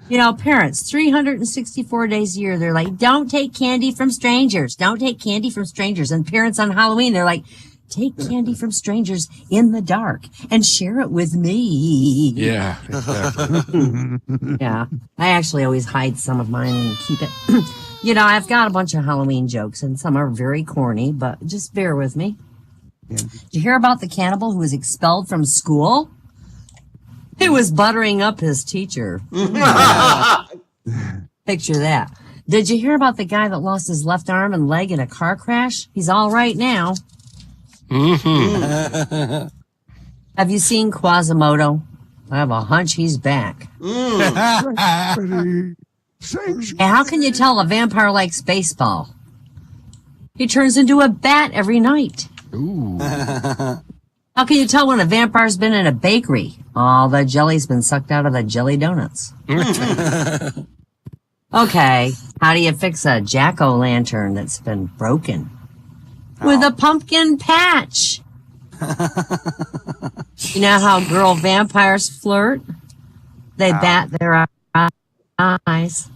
You know, parents, 364 days a year, they're like, don't take candy from strangers. Don't take candy from strangers. And parents on Halloween, they're like, take candy from strangers in the dark and share it with me. Yeah, exactly. Yeah, I actually always hide some of mine and keep it. You know, I've got a bunch of Halloween jokes, and some are very corny, but just bear with me. Did you hear about the cannibal who was expelled from school? He was buttering up his teacher. Picture that. Did you hear about the guy that lost his left arm and leg in a car crash? He's all right now. Mm-hmm. Have you seen Quasimodo? I have a hunch he's back. Hey, how can you tell a vampire likes baseball? He turns into a bat every night. Ooh. How can you tell when a vampire's been in a bakery? All the jelly's been sucked out of the jelly donuts. Okay, how do you fix a jack-o'-lantern that's been broken? With a pumpkin patch. You know how girl vampires flirt? They bat their eyes.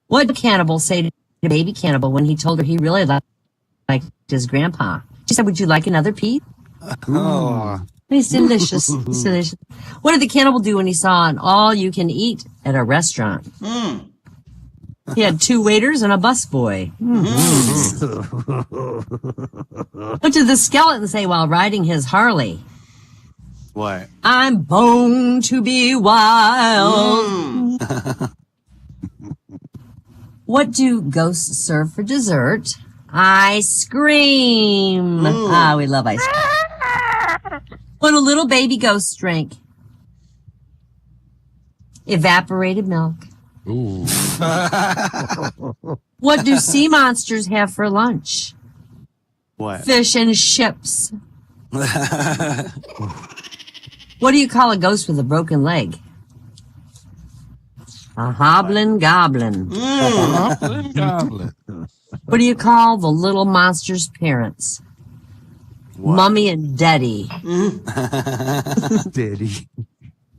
What did cannibal say to baby cannibal when he told her he really liked his grandpa? She said, would you like another piece? Oh. It's delicious. It's delicious. What did the cannibal do when he saw an all-you-can-eat at a restaurant? He had 2 waiters and a busboy. What did the skeleton say while riding his Harley? What? I'm bone to be wild. What do ghosts serve for dessert? Ice cream. Ah, we love ice cream. What do little baby ghosts drink? Evaporated milk. Ooh. What do sea monsters have for lunch? What? Fish and chips. What do you call a ghost with a broken leg? A hoblin' goblin. Goblin. What do you call the little monster's parents? What? Mummy and Daddy. Daddy.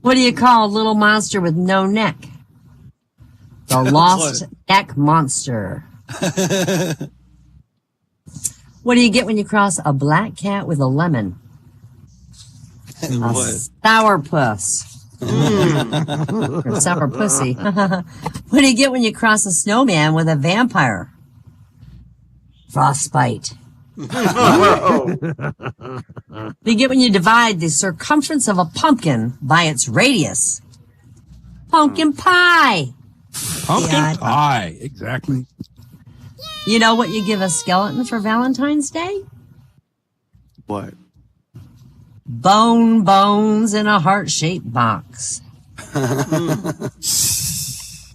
What do you call a little monster with no neck? The lost neck monster. What do you get when you cross a black cat with a lemon? A sourpuss. Or sour pussy. What do you get when you cross a snowman with a vampire? Frostbite. What do you get when you divide the circumference of a pumpkin by its radius? Pumpkin pie. Pumpkin pie. Exactly. You know what you give a skeleton for Valentine's Day? What? Bones in a heart-shaped box.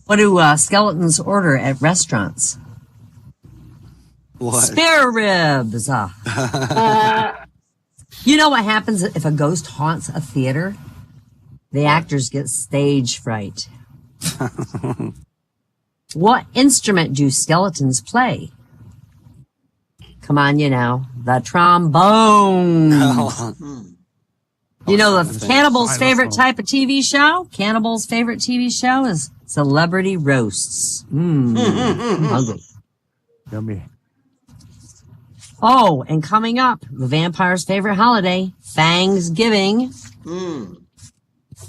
What do skeletons order at restaurants? What? Spare ribs. You know what happens if a ghost haunts a theater? The actors get stage fright. What instrument do skeletons play? Come on, you know, the trombone. You know the cannibal's favorite type of TV show? Cannibal's favorite TV show is celebrity roasts. Hungry. Yummy. Oh, and coming up, the vampire's favorite holiday, Thanksgiving.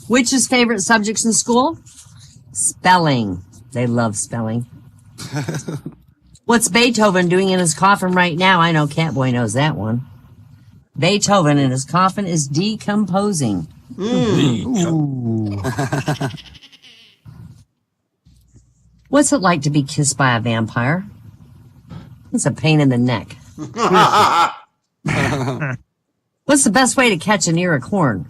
Which is favorite subjects in school? Spelling. They love spelling. What's Beethoven doing in his coffin right now? I know Catboy knows that one. Beethoven in his coffin is decomposing. What's it like to be kissed by a vampire? It's a pain in the neck. What's the best way to catch an ear of corn?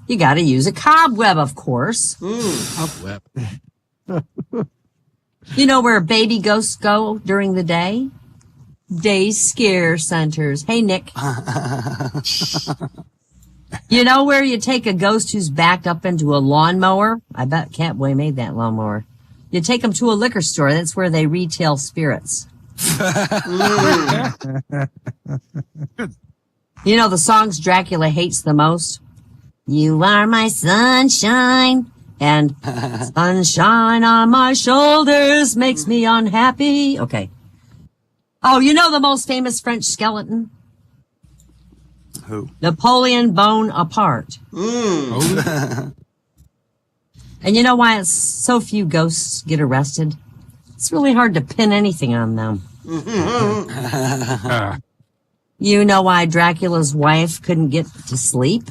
You got to use a cobweb, of course. Cobweb. You know where baby ghosts go during the day? Day scare centers. Hey, Nick. You know where you take a ghost who's backed up into a lawnmower? I bet Catboy made that lawnmower. You take them to a liquor store. That's where they retail spirits. You know the songs Dracula hates the most? You are my sunshine, and sunshine on my shoulders makes me unhappy. Okay. Oh, you know the most famous French skeleton? Who? Napoleon Bonaparte. Oh, And you know why it's so few ghosts get arrested? It's really hard to pin anything on them. ah, You know why Dracula's wife couldn't get to sleep?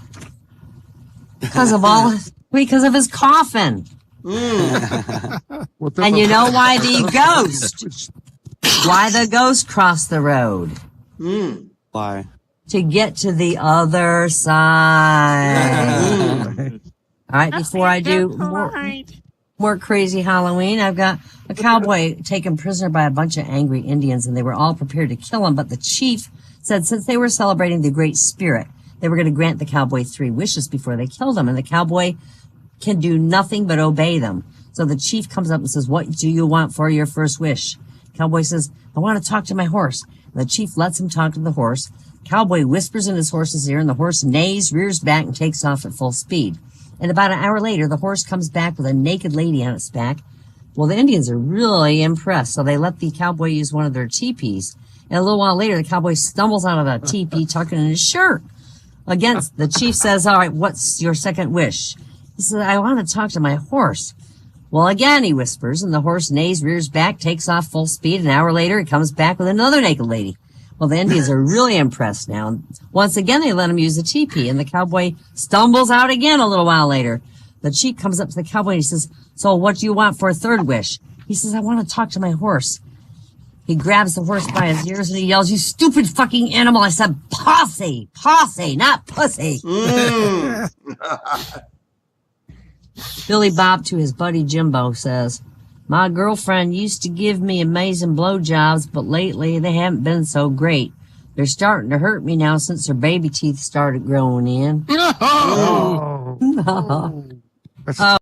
Because of his coffin. what the And you know why the ghost? ghost crossed the road? Why? To get to the other side. All right, before I do more crazy Halloween, I've got a cowboy taken prisoner by a bunch of angry Indians, and they were all prepared to kill him, but the chief said since they were celebrating the Great Spirit, they were going to grant the cowboy 3 wishes before they killed him, and the cowboy can do nothing but obey them. So the chief comes up and says, what do you want for your first wish? Cowboy says, I want to talk to my horse. And the chief lets him talk to the horse. Cowboy whispers in his horse's ear, and the horse neighs, rears back, and takes off at full speed. And about an hour later, the horse comes back with a naked lady on its back. Well, the Indians are really impressed, so they let the cowboy use one of their teepees. And a little while later, the cowboy stumbles out of the teepee, tucking in his shirt. Again, the chief says, all right, what's your second wish? He says, I want to talk to my horse. Well, again, he whispers, and the horse neighs, rears back, takes off full speed. An hour later, he comes back with another naked lady. Well, the Indians are really impressed now. Once again, they let him use the teepee, and the cowboy stumbles out again a little while later. The chief comes up to the cowboy and he says, so what do you want for a third wish? He says, I want to talk to my horse. He grabs the horse by his ears and he yells, you stupid fucking animal. I said, posse, not pussy. Billy Bob to his buddy Jimbo says, my girlfriend used to give me amazing blowjobs, but lately they haven't been so great. They're starting to hurt me now since her baby teeth started growing in. Oh. Oh.